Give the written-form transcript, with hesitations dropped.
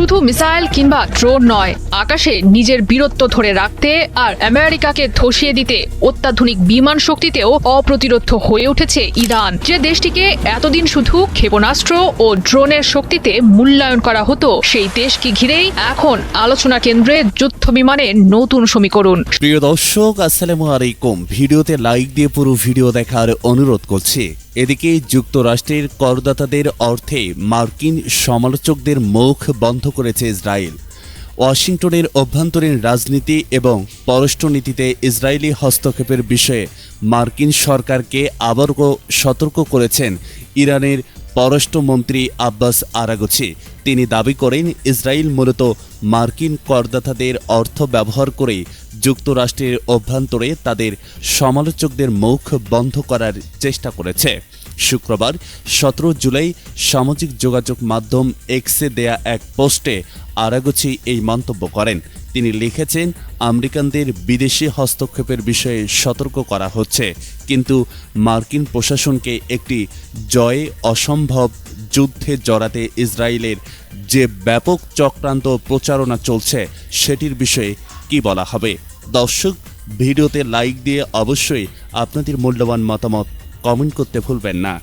শুধু মিসাইল কিংবা ড্রোন নয়, আকাশে নিজের বীরত্ব ধরে রাখতে আর আমেরিকাকে ধসিয়ে দিতে অত্যাধুনিক বিমান শক্তিতেও অপ্রতিরোধ্য হয়ে উঠেছে ইরান। যে দেশটিকে এতদিন শুধু ক্ষেপণাস্ত্র ও ড্রোনের শক্তিতে মূল্যায়ন করা হতো, সেই দেশকে ঘিরেই এখন আলোচনা কেন্দ্রে যুদ্ধ বিমানের নতুন সমীকরণ। প্রিয় দর্শক, আসসালামু আলাইকুম। ভিডিওতে লাইক দিয়ে পুরো ভিডিও দেখার অনুরোধ করছি। এদিকে যুক্তরাষ্ট্রের করদাতাদের অর্থে মার্কিন সমালোচকদের মুখ বন্ধ করেছে ইসরায়েল। ওয়াশিংটনের অভ্যন্তরীণ রাজনীতি এবং পররাষ্ট্রনীতিতে ইসরায়েলি হস্তক্ষেপের বিষয়ে মার্কিন সরকারকে আবারও সতর্ক করেছেন ইরানের পররাষ্ট্রমন্ত্রী আব্বাস আরাগচি। তিনি দাবি করেন, ইসরায়েল মূলত মার্কিন করদাতাদের অর্থ ব্যবহার করে যুক্তরাষ্ট্রের অভ্যন্তরে তাদের সমালোচকদের মুখ বন্ধ করার চেষ্টা করেছে। শুক্রবার 17 জুলাই সামাজিক যোগাযোগ মাধ্যম এক্সে দেয়া এক পোস্টে আরাগচি এই মন্তব্য করেন। তিনি লিখেছেন, আমেরিকানদের বিদেশি হস্তক্ষেপের বিষয়ে সতর্ক করা হচ্ছে, কিন্তু মার্কিন প্রশাসনকে একটি জয়ে অসম্ভব যুদ্ধে জড়াতে ইসরায়েলের যে ব্যাপক চক্রান্ত প্রচারণা চলছে সেটির বিষয়ে কি বলা হবে। দর্শক, ভিডিওতে লাইক দিয়ে অবশ্যই আপনাদের মূল্যবান মতামত কমেন্ট করতে ভুলবেন না।